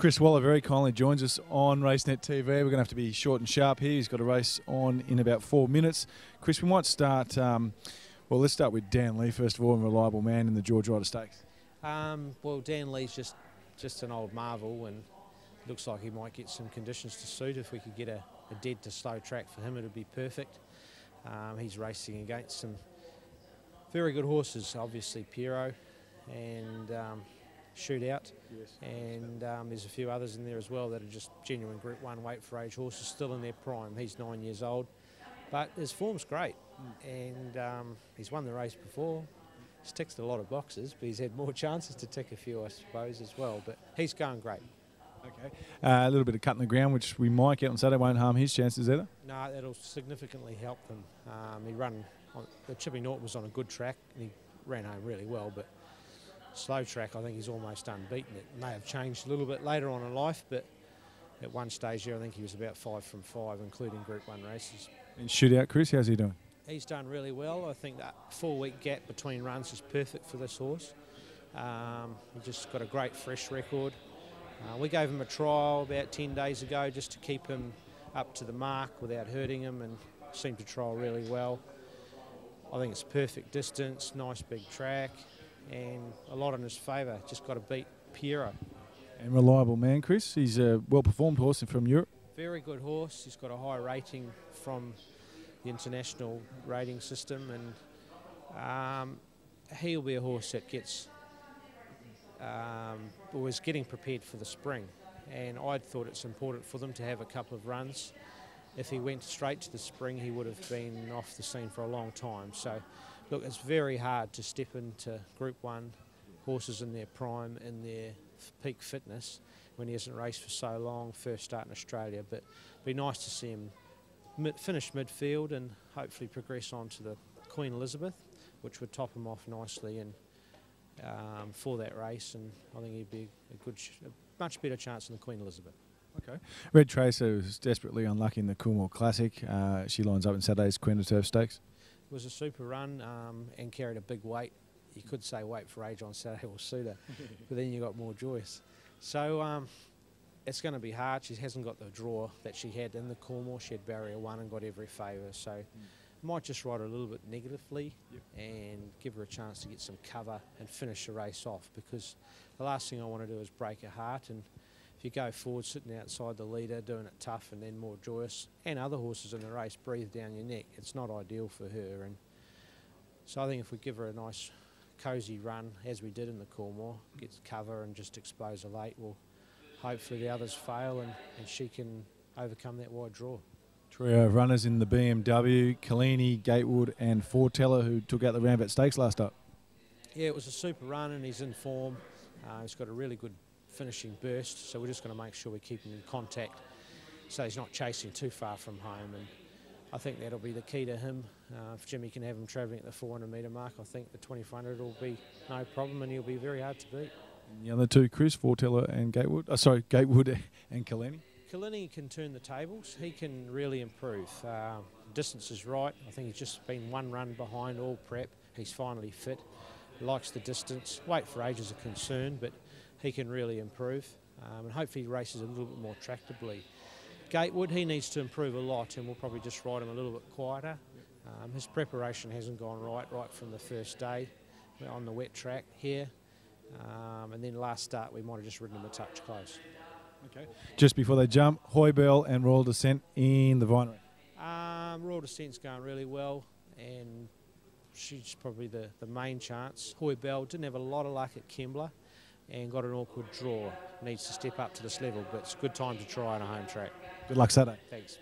Chris Waller very kindly joins us on Racenet TV. We're going to have to be short and sharp here. He's got a race on in about 4 minutes. Chris, we might start, well, let's start with Dan Lee, first of all, a reliable man in the George Ryder Stakes. Well, Dan Lee's just an old marvel, and looks like he might get some conditions to suit. If we could get a dead to slow track for him, it would be perfect. He's racing against some very good horses, obviously Piero and Shootout, yes. And there's a few others in there as well that are just genuine Group 1 weight for age horses, still in their prime. He's 9 years old, but his form's great, and he's won the race before. He's ticked a lot of boxes, but he's had more chances to tick a few, I suppose, as well. But he's going great. Okay. A little bit of cutting the ground, which we might get on Saturday, won't harm his chances either? No, that'll significantly help them. The Chipping Norton was on a good track, and he ran home really well, but slow track, I think he's almost unbeaten. It may have changed a little bit later on in life, but at one stage there, I think he was about 5 from 5, including Group 1 races. And Shootout, Chris, how's he doing? He's done really well. I think that 4-week gap between runs is perfect for this horse. He just got a great fresh record. We gave him a trial about 10 days ago just to keep him up to the mark without hurting him, and seemed to trial really well. I think it's perfect distance, nice big track, and a lot in his favour. Just got to beat Piero. And reliable man, Chris. He's a well-performed horse from Europe. Very good horse. He's got a high rating from the international rating system, and he'll be a horse that gets was getting prepared for the spring, and I thought it's important for them to have a couple of runs. If he went straight to the spring, he would have been off the scene for a long time. So look, it's very hard to step into Group 1 horses in their prime, in their peak fitness, when he hasn't raced for so long, first start in Australia. But it'd be nice to see him finish midfield and hopefully progress on to the Queen Elizabeth, which would top him off nicely and for that race, and I think he'd be a much better chance than the Queen Elizabeth. Okay. Red Tracer was desperately unlucky in the Coolmore Classic. She lines up in Saturday's Queen of Turf Stakes. It was a super run and carried a big weight. You could say weight for age on Saturday will suit her, but then you got more Joyce. So it's going to be hard. She hasn't got the draw that she had in the Coolmore. She had barrier 1 and got every favour. So might just ride her a little bit negatively, and give her a chance to get some cover and finish the race off, because the last thing I want to do is break her heart. And if you go forward sitting outside the leader doing it tough, and then more Joyous and other horses in the race breathe down your neck, it's not ideal for her. And so I think if we give her a nice cosy run as we did in the Coolmore, gets cover and just expose her late, well, hopefully the others fail and she can overcome that wide draw. Trio of runners in the BMW, Collini, Gatewood and Foreteller, who took out the Rambat Stakes last up. Yeah, it was a super run, and he's in form. He's got a really good finishing burst, so we're just going to make sure we keep him in contact so he's not chasing too far from home, and I think that'll be the key to him. If Jimmy can have him travelling at the 400 metre mark, I think the 2400 will be no problem, and he'll be very hard to beat. And the other two, Chris, Foreteller and Gatewood, Gatewood and Collini. Collini can turn the tables. He can really improve. Distance is right. I think he's just been one run behind all prep. He's finally fit. Likes the distance. Weight for age is a concern, but he can really improve. And hopefully he races a little bit more tractably. Gatewood, he needs to improve a lot, and we'll probably just ride him a little bit quieter. His preparation hasn't gone right from the first day on the wet track here. And then last start we might have just ridden him a touch close. Okay. Just before they jump, Hoybell and Royal Descent in the Vinery. Royal Descent's going really well, and she's probably the main chance. Hoybell didn't have a lot of luck at Kembla and got an awkward draw. Needs to step up to this level, but it's a good time to try on a home track. Good luck Saturday. Thanks.